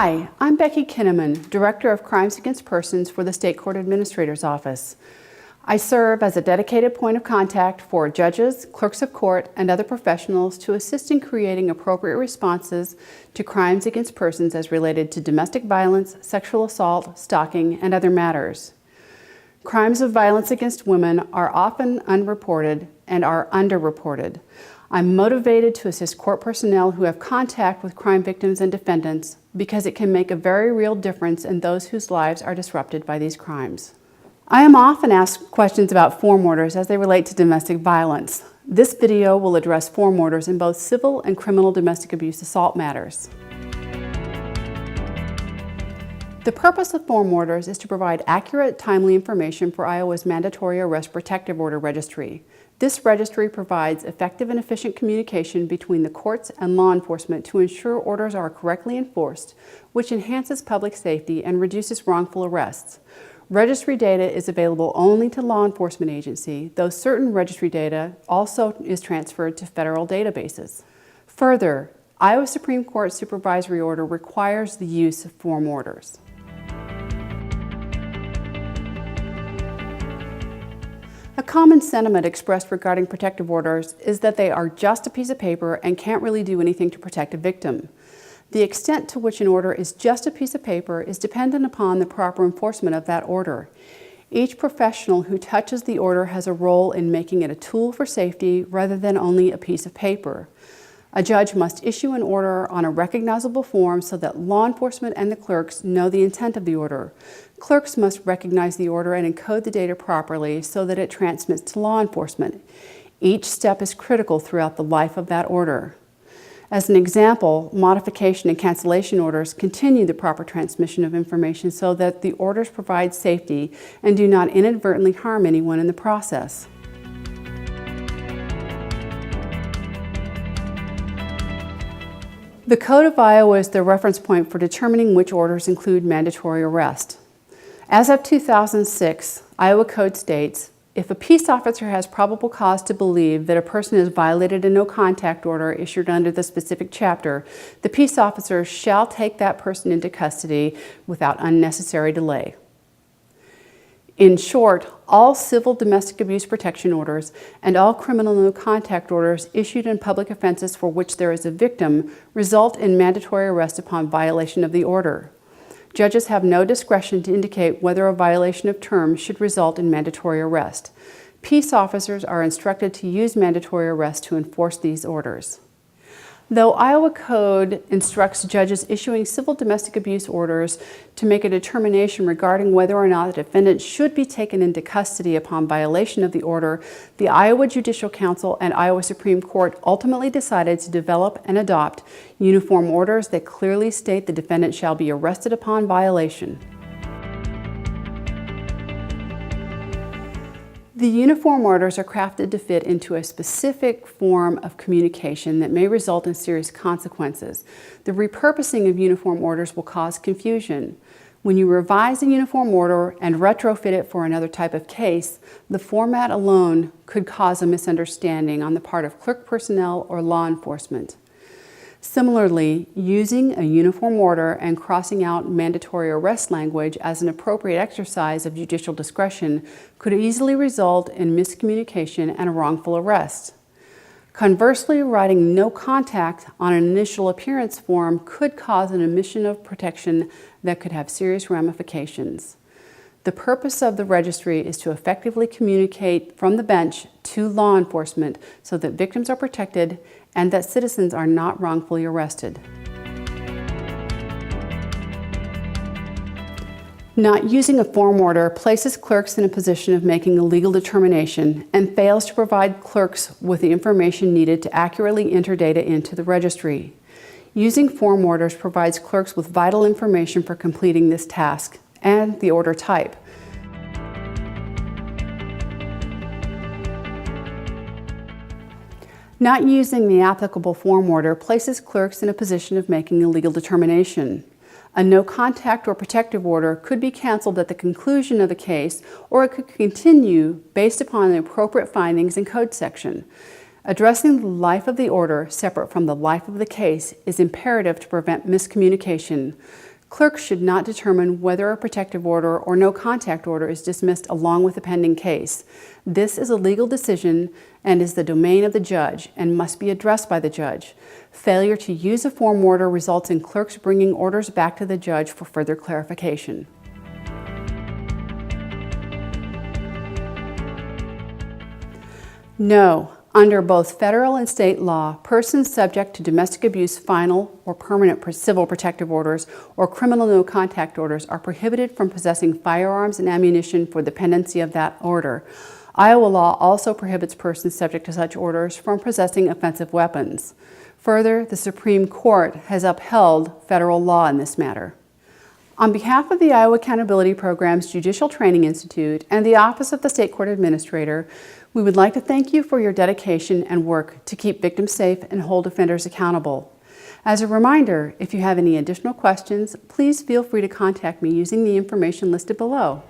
Hi, I'm Becky Kinnaman, Director of Crimes Against Persons for the State Court Administrator's Office. I serve as a dedicated point of contact for judges, clerks of court, and other professionals to assist in creating appropriate responses to crimes against persons as related to domestic violence, sexual assault, stalking, and other matters. Crimes of violence against women are often unreported and are underreported. I'm motivated to assist court personnel who have contact with crime victims and defendants because it can make a very real difference in those whose lives are disrupted by these crimes. I am often asked questions about form orders as they relate to domestic violence. This video will address form orders in both civil and criminal domestic abuse assault matters. The purpose of form orders is to provide accurate, timely information for Iowa's Mandatory Arrest Protective Order Registry. This registry provides effective and efficient communication between the courts and law enforcement to ensure orders are correctly enforced, which enhances public safety and reduces wrongful arrests. Registry data is available only to law enforcement agencies, though certain registry data also is transferred to federal databases. Further, Iowa Supreme Court Supervisory Order requires the use of form orders. A common sentiment expressed regarding protective orders is that they are just a piece of paper and can't really do anything to protect a victim. The extent to which an order is just a piece of paper is dependent upon the proper enforcement of that order. Each professional who touches the order has a role in making it a tool for safety rather than only a piece of paper. A judge must issue an order on a recognizable form so that law enforcement and the clerks know the intent of the order. Clerks must recognize the order and encode the data properly so that it transmits to law enforcement. Each step is critical throughout the life of that order. As an example, modification and cancellation orders continue the proper transmission of information so that the orders provide safety and do not inadvertently harm anyone in the process. The Code of Iowa is the reference point for determining which orders include mandatory arrest. As of 2006, Iowa Code states, if a peace officer has probable cause to believe that a person has violated a no-contact order issued under the specific chapter, the peace officer shall take that person into custody without unnecessary delay. In short, all civil domestic abuse protection orders and all criminal no-contact orders issued in public offenses for which there is a victim result in mandatory arrest upon violation of the order. Judges have no discretion to indicate whether a violation of terms should result in mandatory arrest. Peace officers are instructed to use mandatory arrest to enforce these orders. Though Iowa Code instructs judges issuing civil domestic abuse orders to make a determination regarding whether or not the defendant should be taken into custody upon violation of the order, the Iowa Judicial Council and Iowa Supreme Court ultimately decided to develop and adopt uniform orders that clearly state the defendant shall be arrested upon violation. The uniform orders are crafted to fit into a specific form of communication that may result in serious consequences. The repurposing of uniform orders will cause confusion. When you revise a uniform order and retrofit it for another type of case, the format alone could cause a misunderstanding on the part of clerk personnel or law enforcement. Similarly, using a uniform order and crossing out mandatory arrest language as an appropriate exercise of judicial discretion could easily result in miscommunication and a wrongful arrest. Conversely, writing no contact on an initial appearance form could cause an omission of protection that could have serious ramifications. The purpose of the registry is to effectively communicate from the bench to law enforcement so that victims are protected and that citizens are not wrongfully arrested. Not using a form order places clerks in a position of making a legal determination and fails to provide clerks with the information needed to accurately enter data into the registry. Using form orders provides clerks with vital information for completing this task and the order type. Not using the applicable form order places clerks in a position of making a legal determination. A no-contact or protective order could be canceled at the conclusion of the case, or it could continue based upon the appropriate findings in code section. Addressing the life of the order separate from the life of the case is imperative to prevent miscommunication. Clerks should not determine whether a protective order or no contact order is dismissed along with the pending case. This is a legal decision and is the domain of the judge and must be addressed by the judge. Failure to use a form order results in clerks bringing orders back to the judge for further clarification. No. Under both federal and state law, persons subject to domestic abuse final or permanent civil protective orders or criminal no-contact orders are prohibited from possessing firearms and ammunition for the pendency of that order. Iowa law also prohibits persons subject to such orders from possessing offensive weapons. Further, the Supreme Court has upheld federal law in this matter. On behalf of the Iowa Accountability Program's Judicial Training Institute and the Office of the State Court Administrator, we would like to thank you for your dedication and work to keep victims safe and hold offenders accountable. As a reminder, if you have any additional questions, please feel free to contact me using the information listed below.